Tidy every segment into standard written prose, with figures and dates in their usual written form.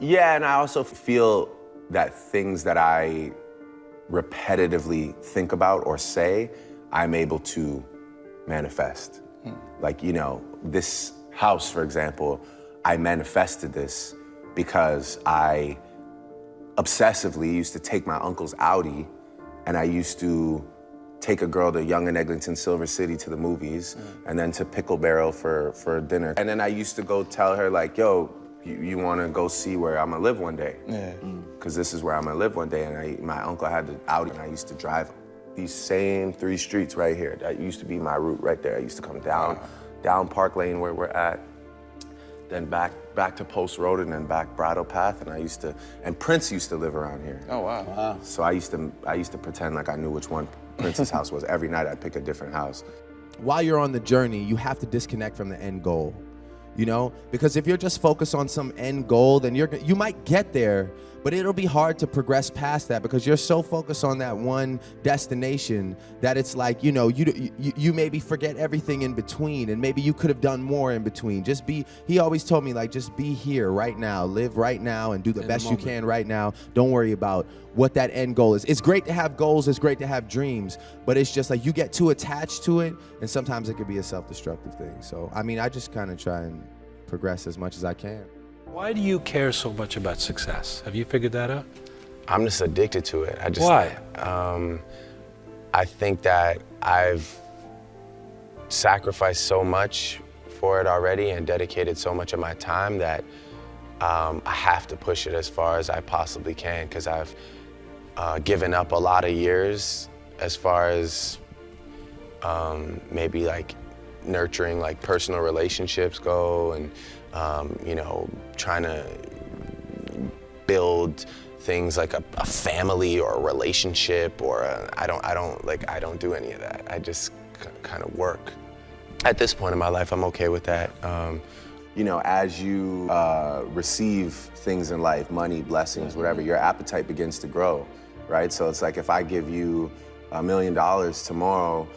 Yeah, and I also feel that things that I repetitively think about or say, I'm able to manifest. Like, you know, this house, for example, I manifested this because I obsessively used to take my uncle's Audi, and I used to take a girl to Young and Eglinton, Silver City to the movies, and then to Pickle Barrel for dinner. And then I used to go tell her like, yo, you wanna go see where I'm gonna live one day? Yeah. Cause this is where I'm gonna live one day. And my uncle had the Audi, and I used to drive these same 3 streets right here. That used to be my route right there. I used to come down Park Lane where we're at, then back to Post Road, and then back Bridle Path. And Prince used to live around here. Oh, wow. So I used to pretend like I knew which one Prince's house was. Every night I'd pick a different house. While you're on the journey, you have to disconnect from the end goal, you know? Because if you're just focused on some end goal, then you might get there, but it'll be hard to progress past that because you're so focused on that one destination that it's like, you know, you maybe forget everything in between, and maybe you could have done more in between. He always told me, like, just be here right now, live right now, and do the best you can right now. Don't worry about what that end goal is. It's great to have goals, it's great to have dreams, but it's just like you get too attached to it, and sometimes it could be a self-destructive thing. So, I mean, I just kind of try and progress as much as I can. Why do you care so much about success? Have you figured that out? I'm just addicted to it. Why? I think that I've sacrificed so much for it already and dedicated so much of my time that I have to push it as far as I possibly can, because I've given up a lot of years as far as maybe like nurturing like personal relationships go, and you know, trying to build things like a family or a relationship, or I don't do any of that. I just kind of work. At this point in my life, I'm okay with that. You know, as you receive things in life, money, blessings, whatever, your appetite begins to grow, right? So it's like if I give you $1 million tomorrow,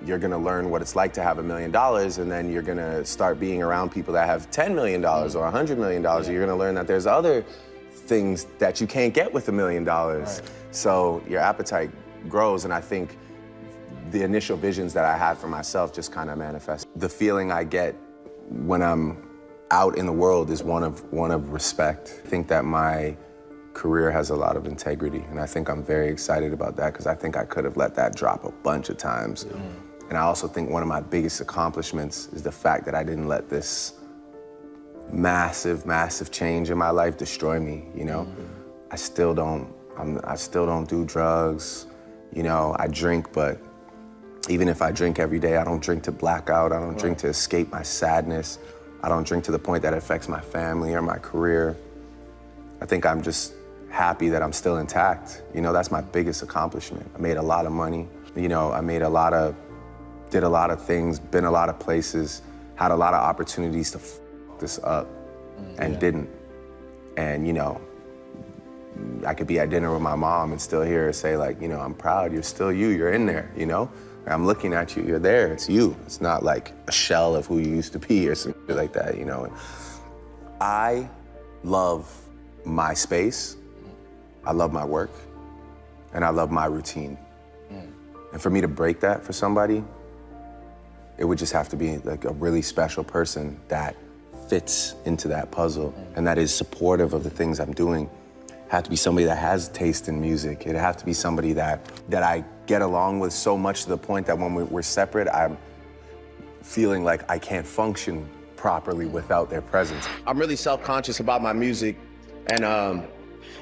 you're gonna learn what it's like to have $1 million, and then you're gonna start being around people that have $10 million or $100 million. Yeah. You're gonna learn that there's other things that you can't get with $1 million. Right. So your appetite grows, and I think the initial visions that I had for myself just kind of manifest. The feeling I get when I'm out in the world is one of respect. I think that my career has a lot of integrity, and I think I'm very excited about that, because I think I could have let that drop a bunch of times. And I also think one of my biggest accomplishments is the fact that I didn't let this massive, massive change in my life destroy me, you know? I still don't do drugs, you know, I drink, but even if I drink every day, I don't drink to black out, I don't drink to escape my sadness, I don't drink to the point that it affects my family or my career. I think I'm just happy that I'm still intact. You know, that's my biggest accomplishment. I made a lot of money. You know, did a lot of things, been a lot of places, had a lot of opportunities to f this up and didn't. And, you know, I could be at dinner with my mom and still hear her say, like, you know, I'm proud, you're still you, you're in there, you know? I'm looking at you, you're there, it's you. It's not like a shell of who you used to be or something like that, you know? I love my space, I love my work, and I love my routine. And for me to break that for somebody, it would just have to be like a really special person that fits into that puzzle and that is supportive of the things I'm doing. Have to be somebody that has taste in music. It'd have to be somebody that I get along with so much to the point that when we're separate, I'm feeling like I can't function properly without their presence. I'm really self-conscious about my music, and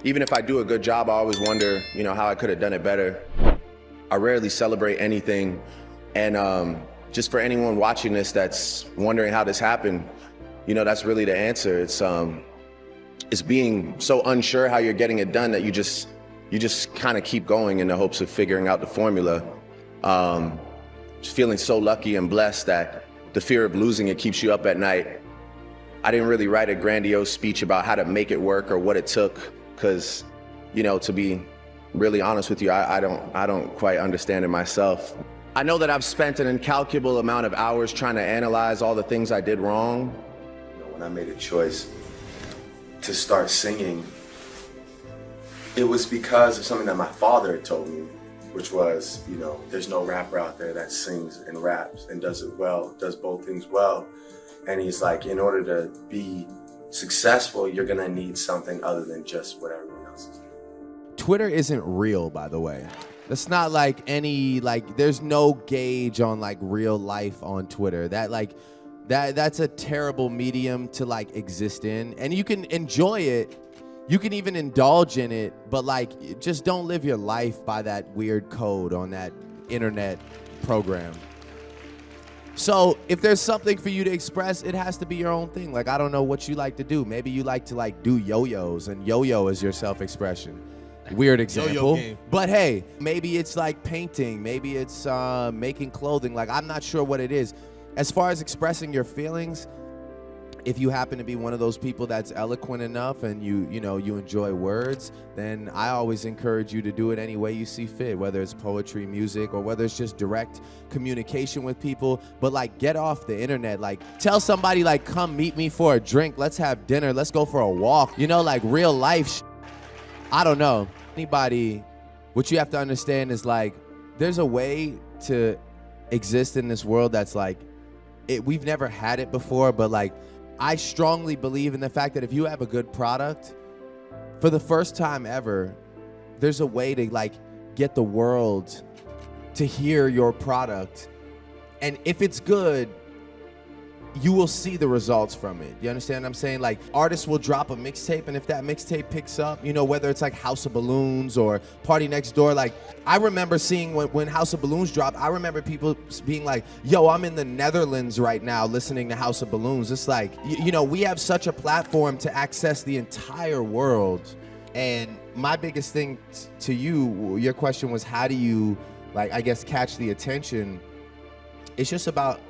even if I do a good job, I always wonder, you know, how I could have done it better. I rarely celebrate anything, and just for anyone watching this that's wondering how this happened, you know, that's really the answer. It's being so unsure how you're getting it done that you just kind of keep going in the hopes of figuring out the formula. Just feeling so lucky and blessed that the fear of losing it keeps you up at night. I didn't really write a grandiose speech about how to make it work or what it took, because, you know, to be really honest with you, I don't quite understand it myself. I know that I've spent an incalculable amount of hours trying to analyze all the things I did wrong. You know, when I made a choice to start singing, it was because of something that my father had told me, which was, you know, there's no rapper out there that sings and raps and does it well, does both things well. And he's like, in order to be successful, you're gonna need something other than just what everyone else is doing. Twitter isn't real, by the way. It's not like there's no gauge on like real life on Twitter. That's a terrible medium to like exist in. And you can enjoy it. You can even indulge in it, but like, just don't live your life by that weird code on that internet program. So if there's something for you to express, it has to be your own thing. Like, I don't know what you like to do. Maybe you like to like do yo-yos, and yo-yo is your self-expression. Weird example. Yo-yo game. But hey, maybe it's like painting. Maybe it's making clothing. Like, I'm not sure what it is. As far as expressing your feelings, if you happen to be one of those people that's eloquent enough and you enjoy words, then I always encourage you to do it any way you see fit, whether it's poetry, music, or whether it's just direct communication with people. But like, get off the internet. Like, tell somebody like, come meet me for a drink. Let's have dinner. Let's go for a walk. You know, like real life. I don't know. Anybody, what you have to understand is like, there's a way to exist in this world that's like, we've never had it before, but like, I strongly believe in the fact that if you have a good product, for the first time ever, there's a way to like get the world to hear your product. And if it's good, you will see the results from it. You understand what I'm saying? Like, artists will drop a mixtape, and if that mixtape picks up, you know, whether it's like House of Balloons or Party Next Door, like, I remember seeing when House of Balloons dropped, I remember people being like, yo, I'm in the Netherlands right now listening to House of Balloons. It's like, you know, we have such a platform to access the entire world. And my biggest thing to you, your question was, how do you, like, I guess, catch the attention? It's just about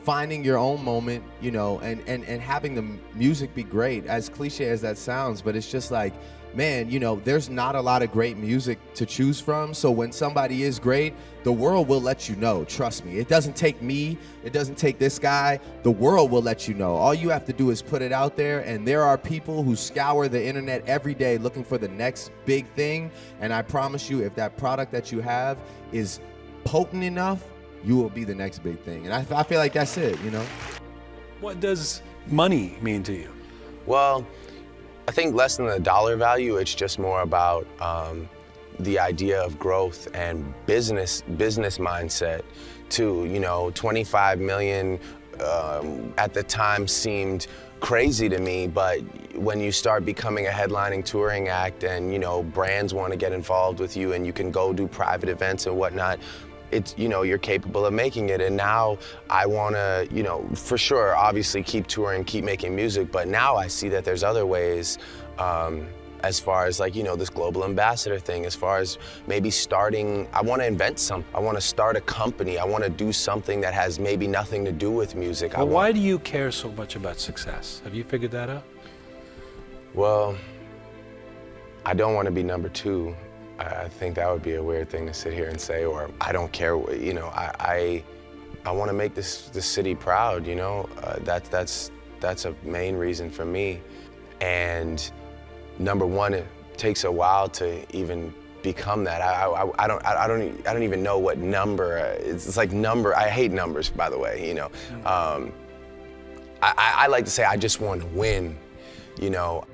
finding your own moment, you know, and having the music be great, as cliche as that sounds. But it's just like, man, you know, there's not a lot of great music to choose from. So when somebody is great, the world will let you know. Trust me. It doesn't take me. It doesn't take this guy. The world will let you know. All you have to do is put it out there. And there are people who scour the internet every day looking for the next big thing. And I promise you, if that product that you have is potent enough, you will be the next big thing. And I feel like that's it, you know? What does money mean to you? Well, I think less than the dollar value, it's just more about the idea of growth and business mindset too. You know, 25 million at the time seemed crazy to me, but when you start becoming a headlining touring act and, you know, brands want to get involved with you and you can go do private events and whatnot, it's, you know, you're capable of making it. And now I want to, you know, for sure, obviously keep touring, keep making music, but now I see that there's other ways, as far as like, you know, this global ambassador thing, as far as maybe starting, I want to invent something. I want to start a company. I want to do something that has maybe nothing to do with music. Well, why do you care so much about success? Have you figured that out? Well, I don't want to be number two. I think that would be a weird thing to sit here and say, or I don't care, you know, I want to make this city proud, you know, that's a main reason for me. And number one, it takes a while to even become that. I don't even know what number, it's like number, I hate numbers, by the way, you know. I like to say I just want to win, you know.